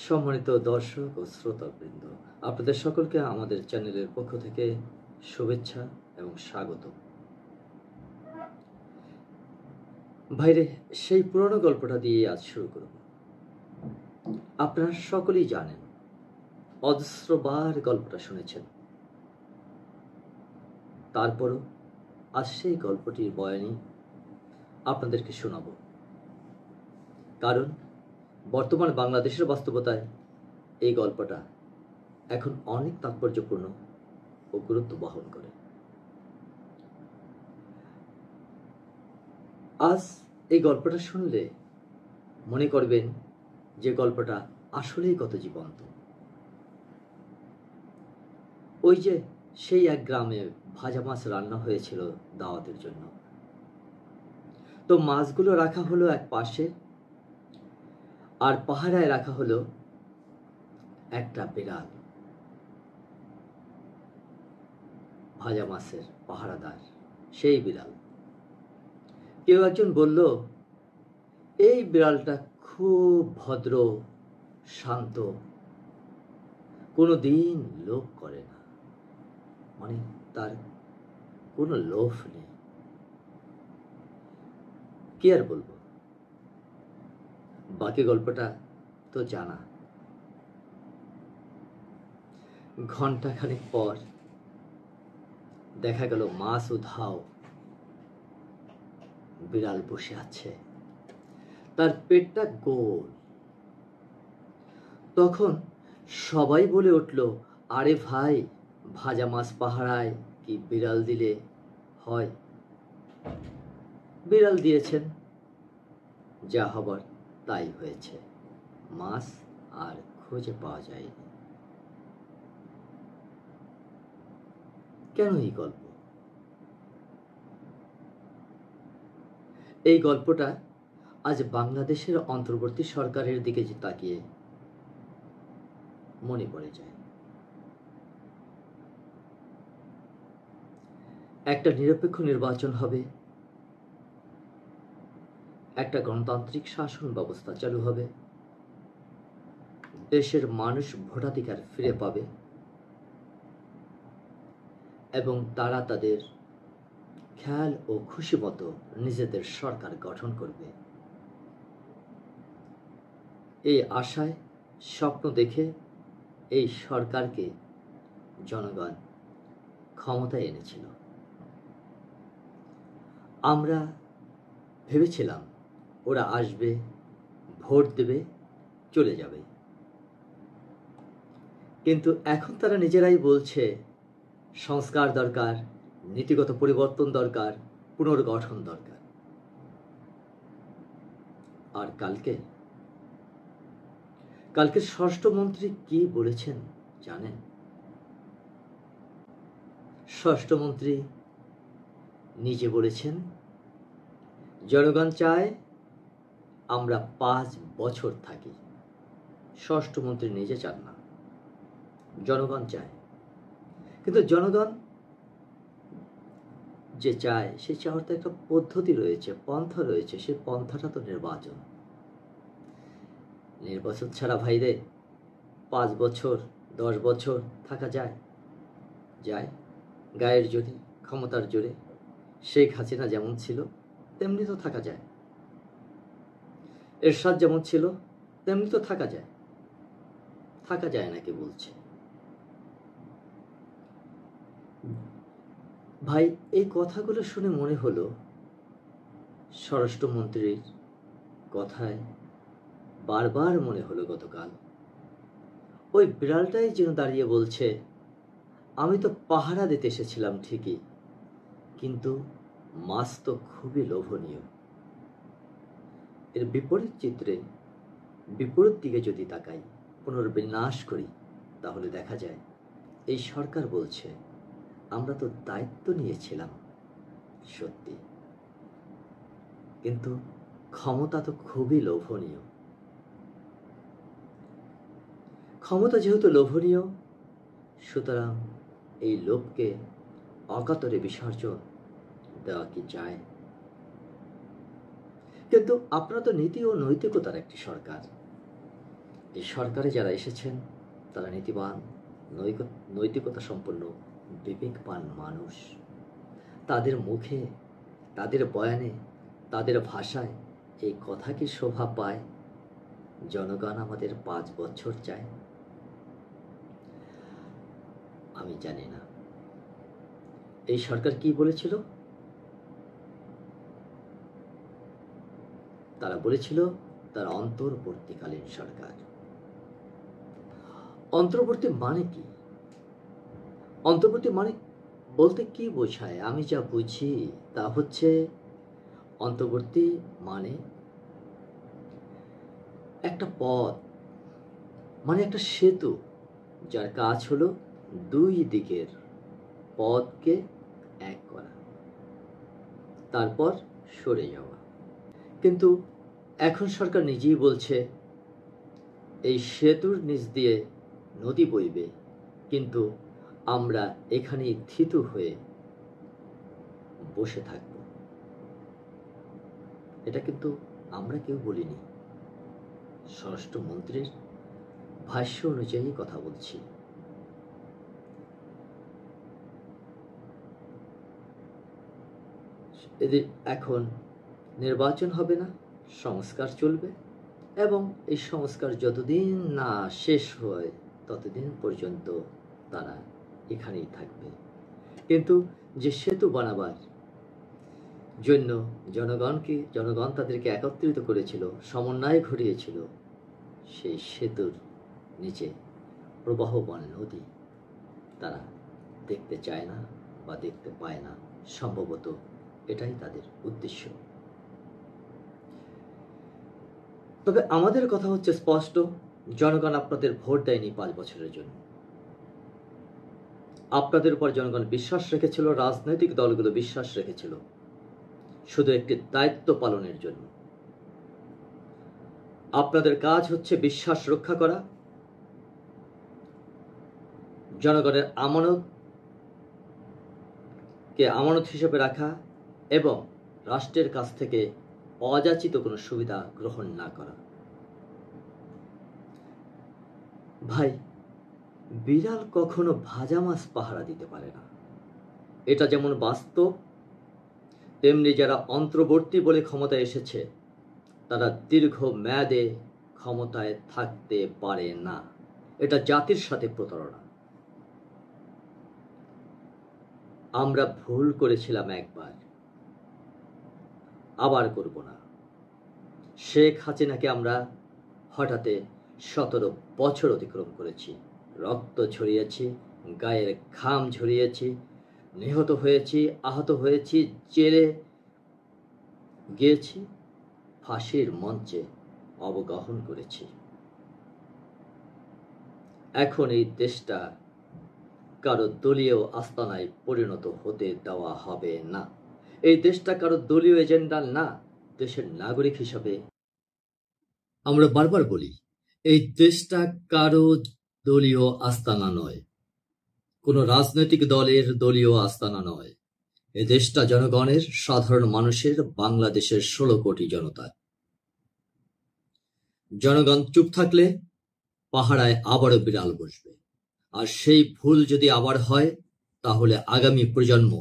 সম্মানিত দর্শক ও শ্রোতাবৃন্দ, আপনাদের সকলকে আমাদের চ্যানেলের পক্ষ থেকে শুভেচ্ছা এবং স্বাগত। ভাইরে, সেই পুরনো গল্পটা দিয়ে আজ শুরু করব। আপনারা সকলেই জানেন, অজস্রবার গল্পটা শুনেছেন। তারপরও আজ সেই গল্পটির বয়ানই আপনাদেরকে শোনাব। কারণ বর্তমান বাংলাদেশের বাস্তবতায় এই গল্পটা এখন অনেক তাৎপর্যপূর্ণ ও গুরুত্ব বহন করে। আজ এই গল্পটা শুনলে মনে করবেন যে গল্পটা আসলেই কত জীবন্ত। ওই যে সেই এক গ্রামে ভাজা মাছ রান্না হয়েছিল দাওয়াতের জন্য। তো মাছগুলো রাখা হলো এক পাশে, আর পাহারায় রাখা হলো একটা বিড়াল, ভাজা মাছের পাহারাদার সেই বিড়াল। কেউ একজন বলল, এই বিড়ালটা খুব ভদ্র, শান্ত, কোনো দিন লোভ করে না, মানে তার কোনো লোভ নেই। কি আর বলবো, বাকি গল্পটা তো জানা। ঘন্টাখানেক পর দেখা গেল মাছ উধাও। বিড়াল বসে আছে, তার পেটটা গোল। তখন সবাই বলে উঠল, আরে ভাই, ভাজা মাছ পাহারায় কি বিড়াল দিলে হয়? বিড়াল দিয়েছেন, যা হবার তাই হয়েছে। মাছ আর খুঁজে পাওয়া যায়নি। কেন এই গল্প? এই গল্পটা আজ বাংলাদেশের অন্তর্বর্তী সরকারের দিকে তাকিয়ে মনে পড়ে যায়। একটা নিরপেক্ষ নির্বাচন হবে, একটা গণতান্ত্রিক শাসন ব্যবস্থা চালু হবে, দেশের মানুষ ভোটাধিকার ফিরে পাবে এবং তারা তাদের খেয়াল ও খুশি মতো নিজেদের সরকার গঠন করবে। এই আশায় স্বপ্ন দেখে এই সরকারকে জনগণ ক্ষমতায় এনেছিল। আমরা ভেবেছিলাম ওরা আসবে, ভোট দেবে, চলে যাবে। কিন্তু এখন তারা নিজেরাই বলছে সংস্কার দরকার, নীতিগত পরিবর্তন দরকার, পুনর্গঠন দরকার। আর কালকে স্বরাষ্ট্রমন্ত্রী কি বলেছেন জানেন? স্বরাষ্ট্রমন্ত্রী নিজে বলেছেন, জনগণ চায় আমরা 5 বছর থাকি। স্বরাষ্ট্রমন্ত্রী নিজে চান না, জনগণ চায়। কিন্তু জনগণ যে চায়, সে চাওয়ার তো একটা পদ্ধতি রয়েছে, পন্থা রয়েছে। সেই পন্থাটা তো নির্বাচন। নির্বাচন ছাড়া ভাইরে 5 বছর 10 বছর থাকা যায়? গায়ের জোরে, ক্ষমতার জোরে। শেখ হাসিনা যেমন ছিল তেমনি তো থাকা যায়, এরশাদ যেমন ছিল তেমনি তো থাকা যায় নাকি বলছে ভাই। এই কথাগুলো শুনে মনে হলো স্বরাষ্ট্রমন্ত্রীর কথায় বারবার মনে হলো গতকাল ওই বিড়ালটাই যেন দাঁড়িয়ে বলছে, আমি তো পাহারা দিতে এসেছিলাম ঠিকই, কিন্তু মাছ তো খুবই লোভনীয়। এর বিপরীত চিত্রে, বিপরীত দিকে যদি তাকাই, পুনর্বিন্যাস করি, তাহলে দেখা যায় এই সরকার বলছে আমরা তো দায়িত্ব নিয়েছিলাম সত্যি, কিন্তু ক্ষমতা তো খুবই লোভনীয়। ক্ষমতা যেহেতু লোভনীয়, সুতরাং এই লোভকে অকাতরে বিসর্জন দেওয়া কি যায়? কিন্তু আপনারা তো নীতি ও নৈতিকতার একটি সরকার, এই সরকারে যারা এসেছেন তারা নীতিবান, নৈতিকতা সম্পন্ন, বিবেকবান মানুষ। তাদের মুখে, তাদের বয়ানে, তাদের ভাষায় এই কথা কি শোভা পায় জনগণ আমাদের 5 বছর চায়? আমি জানি না। এই সরকার কি বলেছিল? তারা বলেছিল তারা অন্তর্বর্তীকালীন সরকার। অন্তর্বর্তী মানে কি? অন্তর্বর্তী মানে বলতে কি বোঝায়? আমি যা বুঝি তা হচ্ছে অন্তর্বর্তী মানে একটা পথ, মানে একটা সেতু, যার কাজ হলো 2 দিকের পথকে এক করা, তারপর সরে যাওয়া। কিন্তু এখন সরকার নিজেই বলছে এই সেতুর নিচ দিয়ে নদী বইবে, কিন্তু আমরা এখানেই থিতু হয়ে বসে থাকব। এটা কিন্তু আমরা কেউ বলিনি, স্বরাষ্ট্রমন্ত্রীর ভাষ্য অনুযায়ী কথা বলছি। এদের এখন নির্বাচন হবে না, সংস্কার চলবে, এবং এই সংস্কার যতদিন না শেষ হয় ততদিন পর্যন্ত তারা এখানেই থাকবে। কিন্তু যে সেতু বানাবার জন্য জনগণ তাদেরকে একত্রিত করেছিল, সমন্বয় ঘটিয়েছিল, সেই সেতুর নিচে প্রবাহমান নদী তারা দেখতে চায় না বা দেখতে পায় না। সম্ভবত এটাই তাদের উদ্দেশ্য। তবে আমাদের কথা হচ্ছে স্পষ্ট, জনগণ আপনাদের ভোট দেয়নি 5 বছরের জন্য। আপনাদের উপর জনগণ বিশ্বাস রেখেছিল, রাজনৈতিক দলগুলো বিশ্বাস রেখেছিল শুধু একটি দায়িত্ব পালনের জন্য। আপনাদের কাজ হচ্ছে বিশ্বাস রক্ষা করা, জনগণের আমানতকে আমানত হিসেবে রাখা, এবং রাষ্ট্রের কাছ থেকে অযাচিত কোনো সুবিধা গ্রহণ না করা। ভাই, বিড়াল কখনো ভাজা মাছ পাহারা দিতে পারে না। এটা যেমন বাস্তব, তেমনি যারা অন্তর্বর্তী বলে ক্ষমতায় এসেছে তারা দীর্ঘ মেয়াদে ক্ষমতায় থাকতে পারে না। এটা জাতির সাথে প্রতারণা। আমরা ভুল করেছিলাম একবার, আবার করব না। শেখ হাসিনাকে আমরা হঠাৎ 17 বছর অতিক্রম করেছি, রক্ত ঝরিয়েছি, গায়ের ঘাম ঝরিয়েছি, নিহত হয়েছি, আহত হয়েছি, জেলে গিয়েছি, ফাঁসির মঞ্চে অবগাহন করেছি। এখন এই দেশটা কারো দলীয় আস্তানায় পরিণত হতে দেওয়া হবে না। এই দেশটা কারো দলীয় এজেন্ডা না, দেশের নাগরিক হিসাবে আমরা বারবার বলি এই দেশটা কারো দলীয় আস্তানা নয়, কোনো রাজনৈতিক দলের দলীয় আস্তানা নয়। এ দেশটা জনগণের, সাধারণ মানুষের, বাংলাদেশের 16 কোটি জনতার। জনগণ চুপ থাকলে পাহাড়ায় আবারও বিড়াল বসবে, আর সেই ভুল যদি আবার হয় তাহলে আগামী প্রজন্ম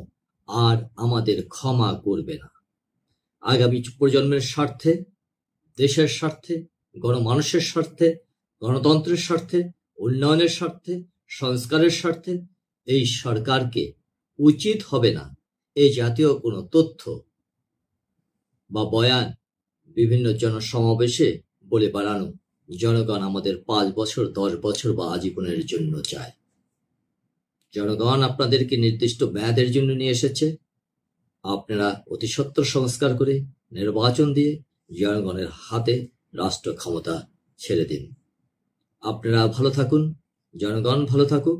আর আমাদের ক্ষমা করবে না। আগামী প্রজন্মের স্বার্থে, দেশের স্বার্থে, গণমানুষের স্বার্থে, গণতন্ত্রের স্বার্থে, উন্নয়নের স্বার্থে, সংস্কারের স্বার্থে এই সরকারকে উচিত হবে না এই জাতীয় কোনো তথ্য বা বয়ান বিভিন্ন জনসমাবেশে বলে বেড়ানো। জনগণ আমাদের 5 বছর, 10 বছর বা আজীবনের জন্য চায়। জনগণ আপনাদেরকে নির্দিষ্ট মেয়াদের জন্য নিয়ে এসেছে। আপনারা অতি সত্বর সংস্কার করে নির্বাচন দিয়ে জনগণের হাতে রাষ্ট্র ক্ষমতা ছেড়ে দিন। আপনারা ভালো থাকুন, জনগণ ভালো থাকুক,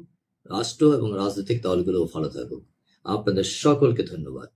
রাষ্ট্র এবং রাজনৈতিক দলগুলোও ভালো থাকুক। আপনাদের সকলকে ধন্যবাদ।